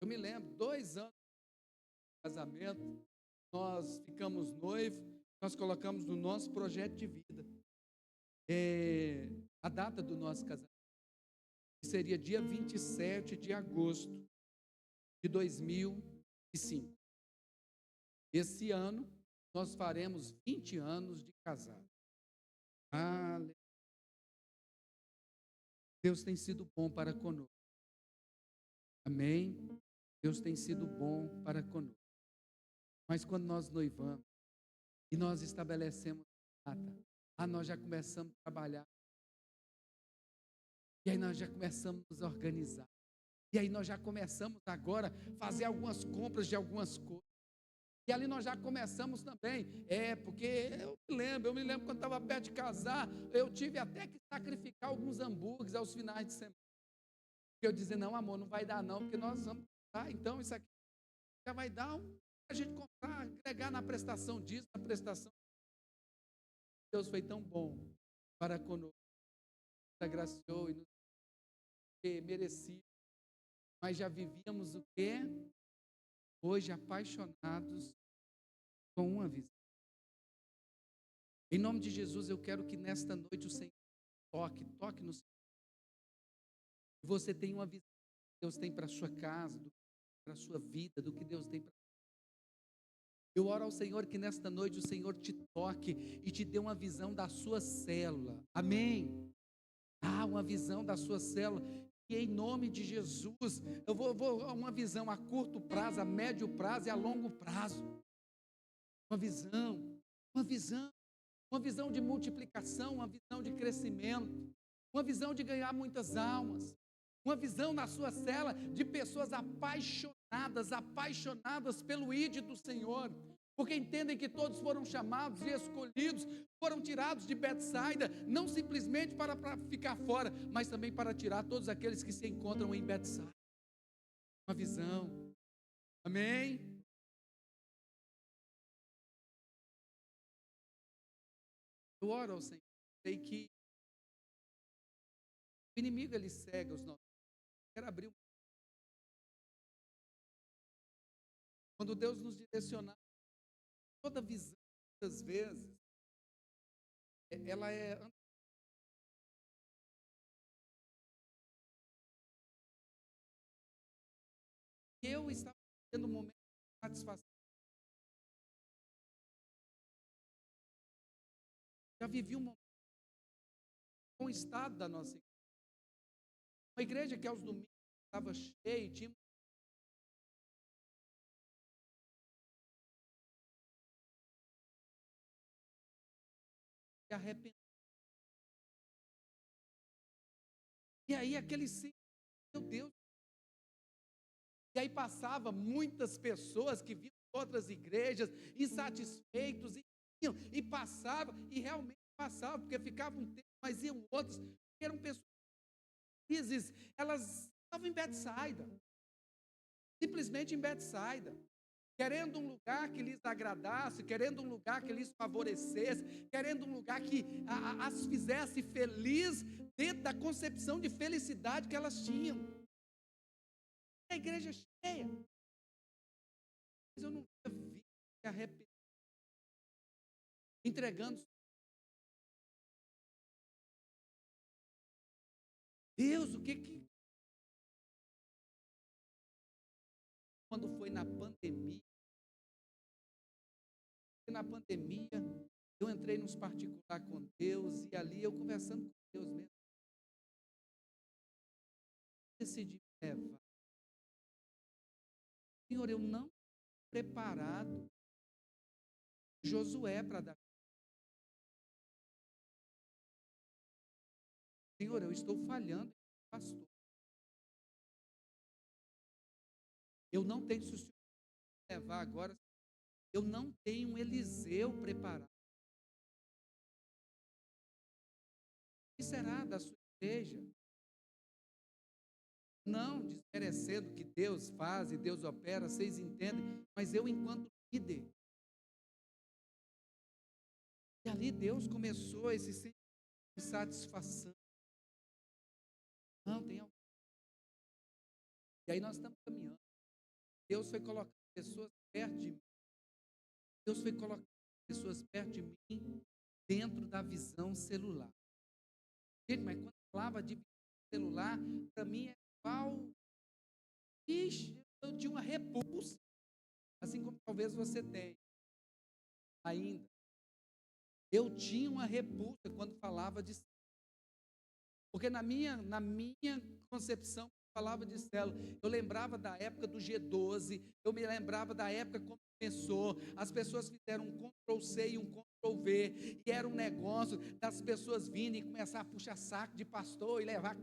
2 anos de casamento, nós ficamos noivos, nós colocamos no nosso projeto de vida a data do nosso casamento, que seria dia 27 de agosto de 2005. Esse ano, nós faremos 20 anos de casado. Aleluia. Deus tem sido bom para conosco. Amém? Deus tem sido bom para conosco. Mas quando nós noivamos e nós estabelecemos a data, nós já começamos a trabalhar. E aí nós já começamos a nos organizar. E aí nós já começamos agora a fazer algumas compras de algumas coisas. E ali nós já começamos também, porque eu me lembro quando estava perto de casar, eu tive até que sacrificar alguns hambúrgueres aos finais de semana. Porque eu dizia, não amor, não vai dar não, porque nós vamos comprar, então isso aqui já vai dar a gente comprar, agregar na prestação disso, na prestação. Deus foi tão bom para conosco, nos agraciou e nos merecia, mas já vivíamos o quê? Hoje apaixonados com uma visão. Em nome de Jesus, eu quero que nesta noite o Senhor toque no Senhor. Você tem uma visão que Deus tem para a sua casa, para a sua vida, do que Deus tem para você. Eu oro ao Senhor que nesta noite o Senhor te toque e te dê uma visão da sua célula. Amém? Uma visão da sua célula. E em nome de Jesus, eu vou uma visão a curto prazo, a médio prazo e a longo prazo. Uma visão de multiplicação, uma visão de crescimento, uma visão de ganhar muitas almas, uma visão na sua cela de pessoas apaixonadas pelo ID do Senhor, porque entendem que todos foram chamados e escolhidos, foram tirados de Betsaida, não simplesmente para ficar fora, mas também para tirar todos aqueles que se encontram em Betsaida. Uma visão, amém? Eu oro ao Senhor, sei que o inimigo ele cega os nossos. Quero abrir quando Deus nos direcionar, toda visão, muitas vezes, ela é. Eu estava tendo um momento de satisfação. Já vivi um momento com o estado da nossa igreja. Uma igreja que aos domingos estava cheia, tinha se arrependido. E aí aquele sim, meu Deus. E aí passava muitas pessoas que vinham de outras igrejas, insatisfeitos, e passavam, e realmente passavam, porque ficavam um tempo, mas iam outros, porque eram pessoas felizes, elas estavam em Betsaida, simplesmente em Betsaida. querendo um lugar que lhes agradasse, querendo um lugar que lhes favorecesse, querendo um lugar que as fizesse feliz dentro da concepção de felicidade que elas tinham. A igreja cheia, mas eu não vi se arrepender, entregando. Deus, o que quando foi na pandemia, eu entrei nos particular com Deus e ali eu conversando com Deus mesmo, decidi me levar. Senhor, eu não estou preparado Josué para dar. Senhor, eu estou falhando, pastor. Eu não tenho, se o Senhor me levar agora, eu não tenho um Eliseu preparado. O que será da sua igreja? Não desmerecendo o que Deus faz e Deus opera, vocês entendem, mas eu enquanto líder. E ali Deus começou esse sentimento de satisfação. Não, tem algo. E aí nós estamos caminhando. Deus foi colocando pessoas perto de mim. Deus foi colocando pessoas perto de mim dentro da visão celular. Gente, mas quando falava de visão celular, para mim é igual. Ixi, eu tinha uma repulsa. Assim como talvez você tenha ainda. Eu tinha uma repulsa quando falava de célula. Porque na minha concepção, falava de célula, eu lembrava da época do G12, eu me lembrava da época como começou, as pessoas fizeram um Ctrl+C e um Ctrl+V, e era um negócio das pessoas virem e começar a puxar saco de pastor e levar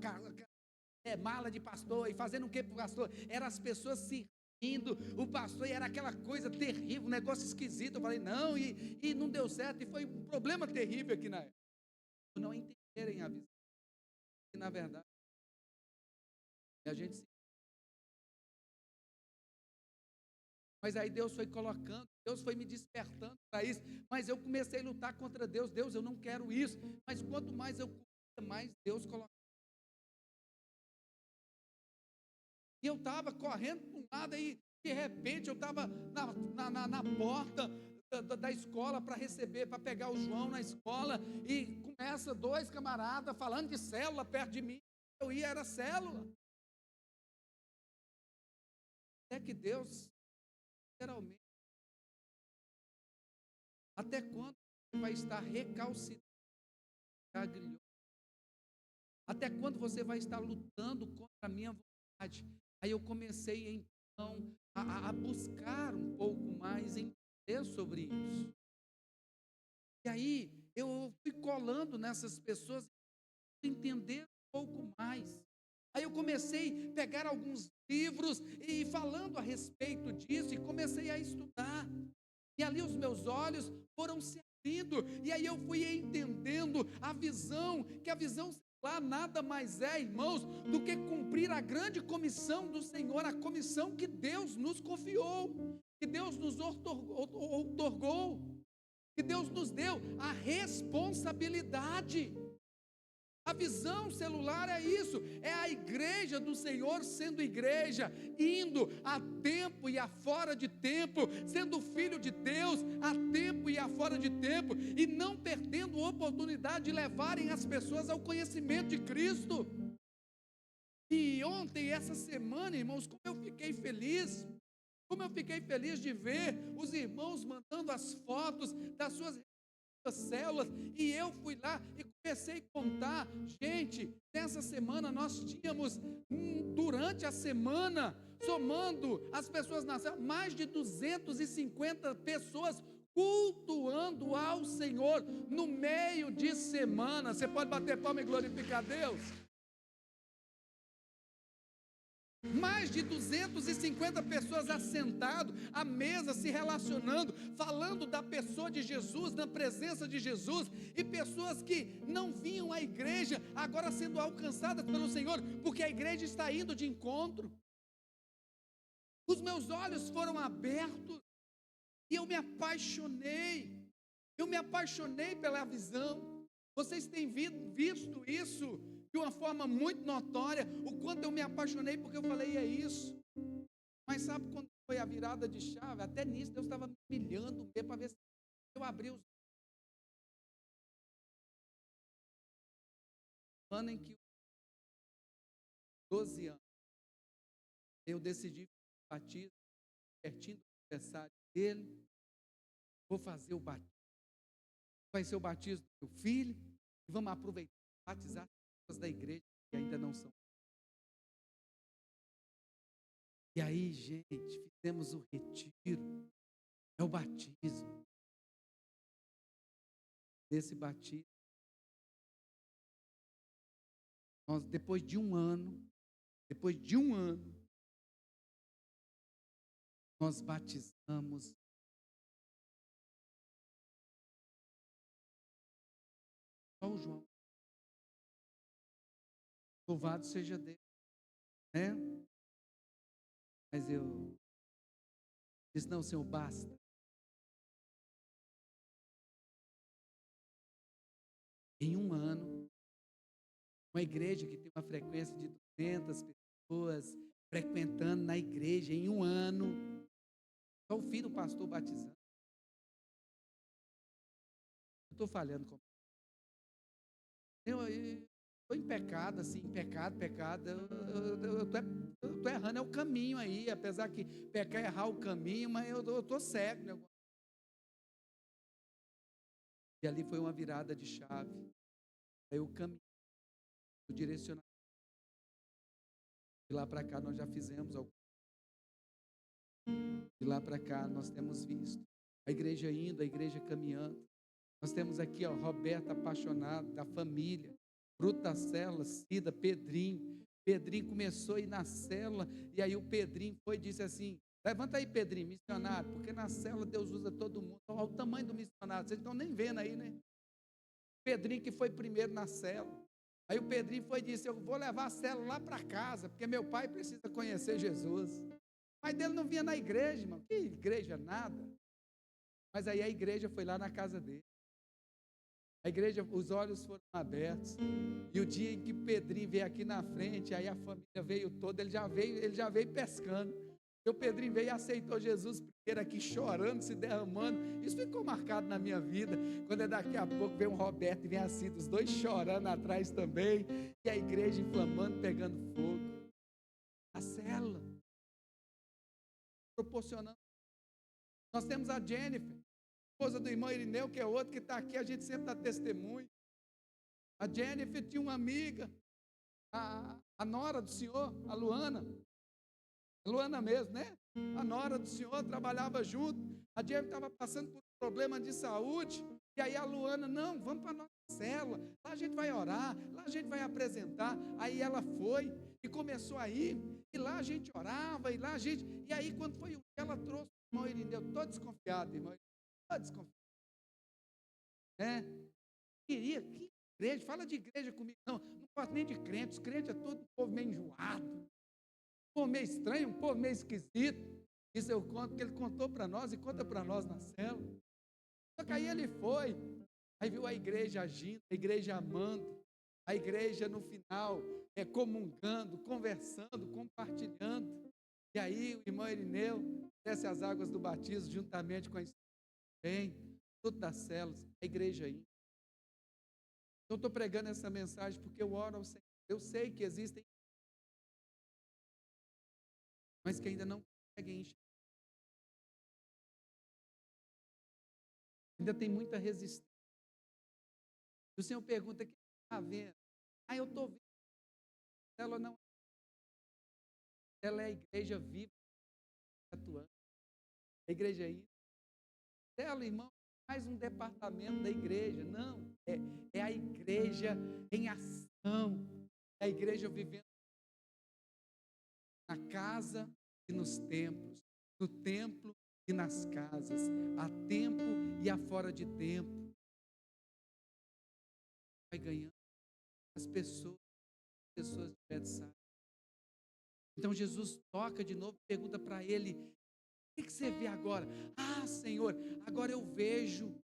mala de pastor e fazendo o que para o pastor? Eram as pessoas se rindo, o pastor, e era aquela coisa terrível, um negócio esquisito. Eu falei, não, e não deu certo, e foi um problema terrível aqui na época. Por não entenderem a visão. E na verdade, a gente se... Mas aí Deus foi colocando, Deus foi me despertando para isso, mas eu comecei a lutar contra Deus. Deus, eu não quero isso, mas quanto mais eu comia, mais Deus colocava. E eu estava correndo para um lado, aí de repente eu estava na porta da escola para receber, para pegar o João na escola, e começa dois camaradas falando de célula perto de mim. Eu ia, era célula. Até que Deus, literalmente, até quando você vai estar recalcitrante? Até quando você vai estar lutando contra a minha vontade? Aí eu comecei então a buscar um pouco mais, entender sobre isso. E aí eu fui colando nessas pessoas, entender um pouco mais. Aí eu comecei a pegar alguns livros e falando a respeito disso, e comecei a estudar. E ali os meus olhos foram se abrindo, e aí eu fui entendendo a visão, que a visão lá nada mais é, irmãos, do que cumprir a grande comissão do Senhor, a comissão que Deus nos confiou, que Deus nos outorgou, que Deus nos deu a responsabilidade. A visão celular é isso, é a igreja do Senhor sendo igreja, indo a tempo e a fora de tempo, sendo filho de Deus a tempo e a fora de tempo, e não perdendo a oportunidade de levarem as pessoas ao conhecimento de Cristo. E ontem, essa semana, irmãos, como eu fiquei feliz de ver os irmãos mandando as fotos das suas células, e eu fui lá e comecei a contar. Gente, nessa semana nós tínhamos, durante a semana, somando as pessoas na célula, mais de 250 pessoas cultuando ao Senhor no meio de semana. Você pode bater palma e glorificar a Deus? Mais de 250 pessoas assentadas à mesa, se relacionando, falando da pessoa de Jesus, na presença de Jesus, e pessoas que não vinham à igreja, agora sendo alcançadas pelo Senhor, porque a igreja está indo de encontro. Os meus olhos foram abertos e eu me apaixonei. Eu me apaixonei pela visão. Vocês têm visto isso de uma forma muito notória, o quanto eu me apaixonei, porque eu falei, é isso. Mas sabe quando foi a virada de chave? Até nisso Deus estava me humilhando para ver se eu abri os ano em que 12 anos eu decidi batismo pertinho do aniversário dele. Vou fazer o batismo. Vai ser o batismo do meu filho e vamos aproveitar e batizar as pessoas da igreja que ainda não são. E aí, gente, fizemos o retiro. É o batismo. Desse batismo, nós, depois de um ano, nós batizamos só o João. Louvado seja Deus, né? Mas eu disse, não, Senhor, basta. Em um ano, uma igreja que tem uma frequência de 200 pessoas frequentando na igreja, em um ano, só o filho do pastor batizando. Eu estou falhando com eu estou em pecado, assim, pecado. Eu estou errando, é o caminho aí, apesar que pecar é errar o caminho, mas eu estou cego, né? E ali foi uma virada de chave. Aí o caminho, o direcionamento. De lá para cá nós já fizemos algo. De lá para cá nós temos visto a igreja indo, a igreja caminhando. Nós temos aqui, ó, Roberta apaixonada, da família, fruto da célula, Cida, Pedrinho. Pedrinho começou a ir na célula, e aí o Pedrinho foi e disse assim, levanta aí, Pedrinho, missionário, porque na célula Deus usa todo mundo. Olha o tamanho do missionário, vocês não estão nem vendo aí, né? Pedrinho que foi primeiro na célula. Aí o Pedrinho foi e disse, eu vou levar a célula lá para casa, porque meu pai precisa conhecer Jesus. O pai dele não vinha na igreja, irmão. Que igreja, nada. Mas aí a igreja foi lá na casa dele. A igreja, os olhos foram abertos. E o dia em que Pedrinho veio aqui na frente, aí a família veio toda, ele já veio pescando. E o Pedrinho veio e aceitou Jesus primeiro aqui, chorando, se derramando. Isso ficou marcado na minha vida. Quando é daqui a pouco, vem um Roberto e vem assim, os dois chorando atrás também. E a igreja inflamando, pegando fogo. A célula. Proporcionando. Nós temos a Jennifer, esposa do irmão Irineu, que é outro que está aqui, a gente sempre dá testemunho. A Jennifer tinha uma amiga, a nora do senhor, a Luana mesmo, né? A nora do senhor trabalhava junto, a Jennifer estava passando por um problema de saúde, e aí a Luana, não, vamos para a nossa célula, lá a gente vai orar, lá a gente vai apresentar. Aí ela foi e começou a ir, e lá a gente orava, e aí quando foi o que ela trouxe, o irmão Irineu, todo desconfiado, irmão, todo desconfiado, né? Que igreja, fala de igreja comigo, não gosto nem de crentes, crente é todo povo meio enjoado, um povo meio estranho, um povo meio esquisito. Isso eu conto, que ele contou para nós e conta para nós na célula. Só que aí ele foi, aí viu a igreja agindo, a igreja amando, a igreja no final comungando, conversando, compartilhando. E aí o irmão Irineu desce as águas do batismo juntamente com a bem, tudo das células, a igreja aí. Eu estou pregando essa mensagem porque eu oro ao Senhor. Eu sei que existem, mas que ainda não conseguem enxergar. Ainda tem muita resistência. O Senhor pergunta: o que está vendo? Eu estou vendo. Ela não. Ela é a igreja viva, atuante. A igreja aí. Ela, irmão, mais um departamento da igreja. Não. É a igreja em ação. É a igreja vivendo na casa e nos templos. No templo e nas casas. A tempo e a fora de tempo. Vai ganhando as pessoas de Betsaida. Então Jesus toca de novo, pergunta para ele: o que você vê agora? Ah, Senhor, agora eu vejo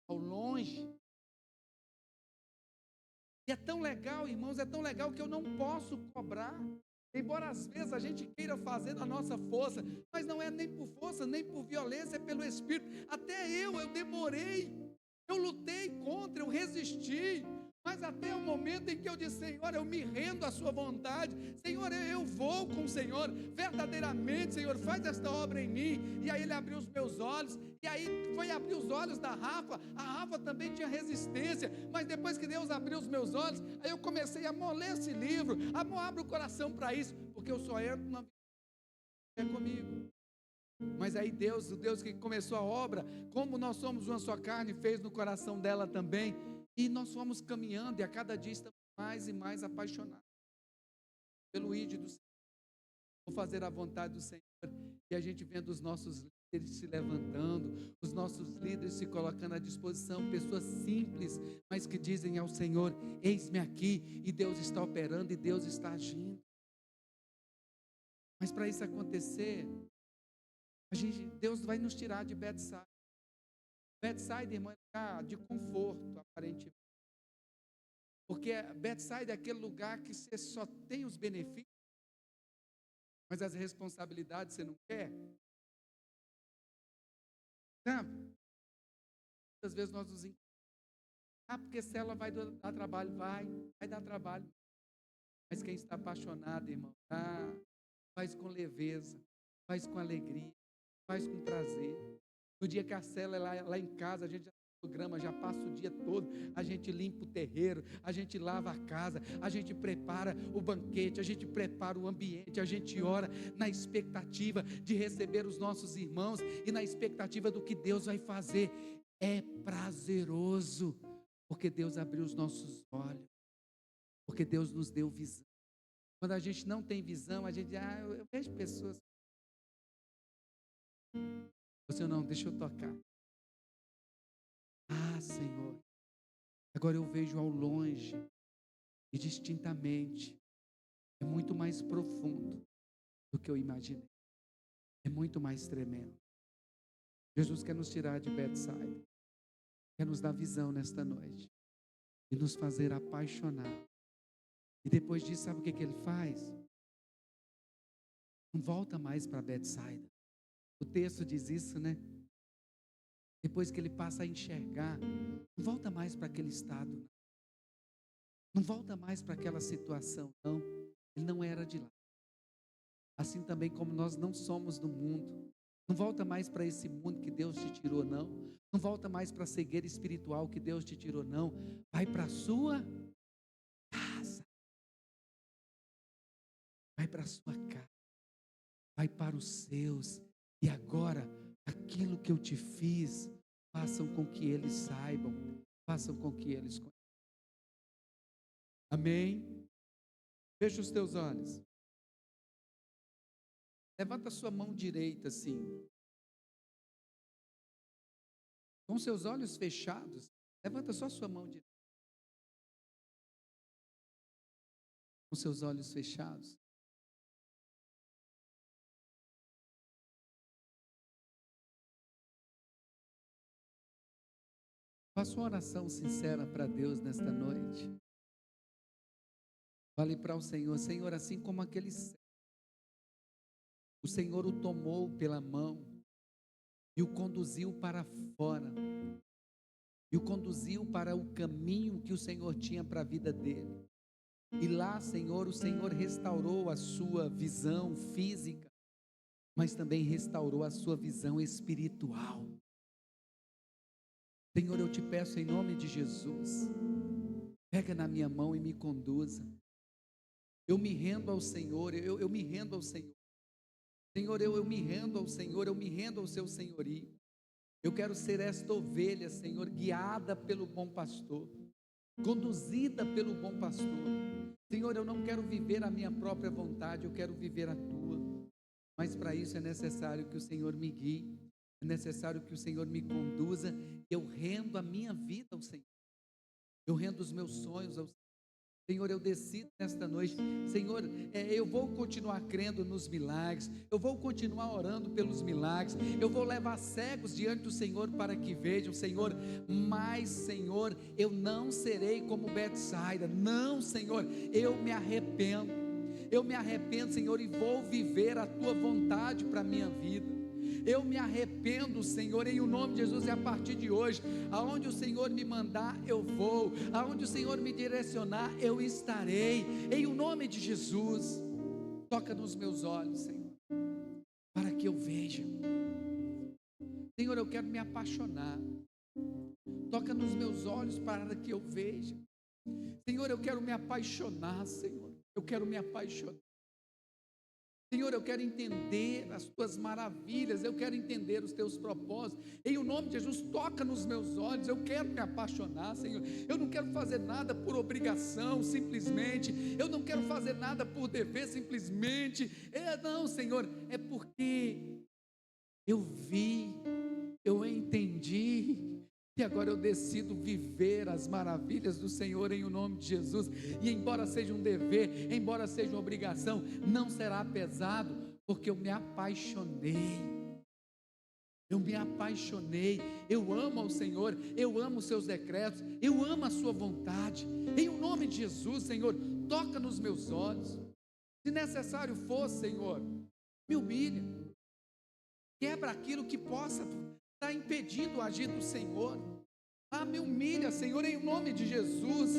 ao longe. E é tão legal, irmãos, é tão legal que eu não posso cobrar. Embora às vezes a gente queira fazer da nossa força, mas não é nem por força, nem por violência, é pelo Espírito. Até eu demorei, eu lutei contra, eu resisti. Mas até o momento em que eu disse: Senhor, eu me rendo à sua vontade. Senhor, eu vou com o Senhor, verdadeiramente, Senhor, faz esta obra em mim. E aí ele abriu os meus olhos, e aí foi abrir os olhos da Rafa. A Rafa também tinha resistência, mas depois que Deus abriu os meus olhos, aí eu comecei a ler esse livro. Amor, abre o coração para isso, porque eu só entro na vida comigo. Mas aí Deus, o Deus que começou a obra, como nós somos uma só carne, fez no coração dela também. E nós fomos caminhando, e a cada dia estamos mais e mais apaixonados pelo ID do Senhor, por fazer a vontade do Senhor. E a gente vendo os nossos líderes se levantando, os nossos líderes se colocando à disposição, pessoas simples, mas que dizem ao Senhor: eis-me aqui, e Deus está operando, e Deus está agindo. Mas para isso acontecer, Deus vai nos tirar de Betsaida. Betsaida, irmão, é lugar de conforto, aparentemente. Porque Betsaida é aquele lugar que você só tem os benefícios, mas as responsabilidades você não quer. Sabe? Muitas vezes nós nos encontramos. Porque se ela vai dar trabalho, vai dar trabalho. Mas quem está apaixonado, irmão, faz com leveza, faz com alegria, faz com prazer. No dia que a célula é lá em casa, a gente já programa, já passa o dia todo, a gente limpa o terreiro, a gente lava a casa, a gente prepara o banquete, a gente prepara o ambiente, a gente ora na expectativa de receber os nossos irmãos e na expectativa do que Deus vai fazer. É prazeroso, porque Deus abriu os nossos olhos, porque Deus nos deu visão. Quando a gente não tem visão, a gente diz: eu vejo pessoas. Você não, deixa eu tocar. Senhor, agora eu vejo ao longe e distintamente. É muito mais profundo do que eu imaginei. É muito mais tremendo. Jesus quer nos tirar de Betsaida, quer nos dar visão nesta noite e nos fazer apaixonar. E depois disso, sabe o que ele faz? Não volta mais para Betsaida. O texto diz isso, né? Depois que ele passa a enxergar, não volta mais para aquele estado, não volta mais para aquela situação, não. Ele não era de lá. Assim também como nós não somos do mundo. Não volta mais para esse mundo que Deus te tirou, não. Não volta mais para a cegueira espiritual que Deus te tirou, não. Vai para a sua casa. Vai para a sua casa. Vai para os seus. E agora, aquilo que eu te fiz, façam com que eles saibam. Façam com que eles conheçam. Amém? Fecha os teus olhos. Levanta a sua mão direita assim. Com seus olhos fechados, levanta só a sua mão direita. Com seus olhos fechados. Faça uma oração sincera para Deus nesta noite. Fale para o Senhor: Senhor, assim como aquele cego, o Senhor o tomou pela mão e o conduziu para fora, e o conduziu para o caminho que o Senhor tinha para a vida dele. E lá, Senhor, o Senhor restaurou a sua visão física, mas também restaurou a sua visão espiritual. Senhor, eu te peço em nome de Jesus, pega na minha mão e me conduza. Eu me rendo ao Senhor, eu me rendo ao Senhor. Senhor, eu me rendo ao Senhor, eu me rendo ao seu senhorio. Eu quero ser esta ovelha, Senhor, guiada pelo bom pastor, conduzida pelo bom pastor. Senhor, eu não quero viver a minha própria vontade, eu quero viver a tua. Mas para isso é necessário que o Senhor me guie, é necessário que o Senhor me conduza. Eu rendo a minha vida ao Senhor, eu rendo os meus sonhos ao Senhor, Senhor, eu decido nesta noite, Senhor, eu vou continuar crendo nos milagres, eu vou continuar orando pelos milagres, eu vou levar cegos diante do Senhor para que vejam, Senhor, mas, Senhor, eu não serei como Betsaida, não, Senhor, eu me arrependo, Senhor, e vou viver a Tua vontade para a minha vida. Eu me arrependo, Senhor, em o nome de Jesus, e a partir de hoje, aonde o Senhor me mandar, eu vou, aonde o Senhor me direcionar, eu estarei, em o nome de Jesus. Toca nos meus olhos, Senhor, para que eu veja. Senhor, eu quero me apaixonar. Toca nos meus olhos para que eu veja. Senhor, eu quero me apaixonar, Senhor, eu quero me apaixonar. Senhor, eu quero entender as Tuas maravilhas, eu quero entender os Teus propósitos, em o nome de Jesus, toca nos meus olhos, eu quero me apaixonar, Senhor, eu não quero fazer nada por obrigação, simplesmente, eu não quero fazer nada por dever, simplesmente, não, Senhor, é porque eu vi, eu entendi, e agora eu decido viver as maravilhas do Senhor em o nome de Jesus, e embora seja um dever, embora seja uma obrigação, não será pesado, porque eu me apaixonei, eu amo ao Senhor, eu amo os seus decretos, eu amo a sua vontade, em o nome de Jesus, Senhor, toca nos meus olhos, se necessário for, Senhor, me humilha, quebra aquilo que possa está impedindo o agir do Senhor. Me humilha, Senhor, em nome de Jesus.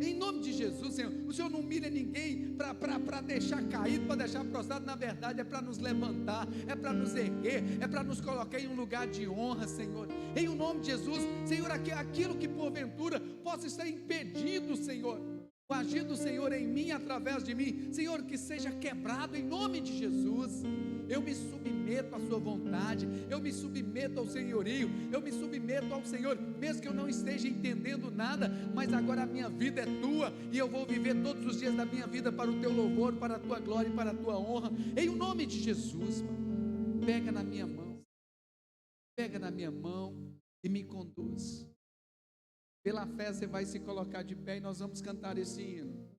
Em nome de Jesus, Senhor. O Senhor não humilha ninguém para deixar caído, para deixar prostrado. Na verdade, é para nos levantar, é para nos erguer, é para nos colocar em um lugar de honra, Senhor. Em o nome de Jesus, Senhor, aquilo que porventura possa estar impedindo, Senhor, o agir do Senhor em mim, através de mim, Senhor, que seja quebrado em nome de Jesus. Eu me submeto à sua vontade, eu me submeto ao senhorio, eu me submeto ao Senhor, mesmo que eu não esteja entendendo nada, mas agora a minha vida é tua, e eu vou viver todos os dias da minha vida para o teu louvor, para a tua glória e para a tua honra, em o nome de Jesus, Pai. Pega na minha mão e me conduz. Pela fé você vai se colocar de pé e nós vamos cantar esse hino.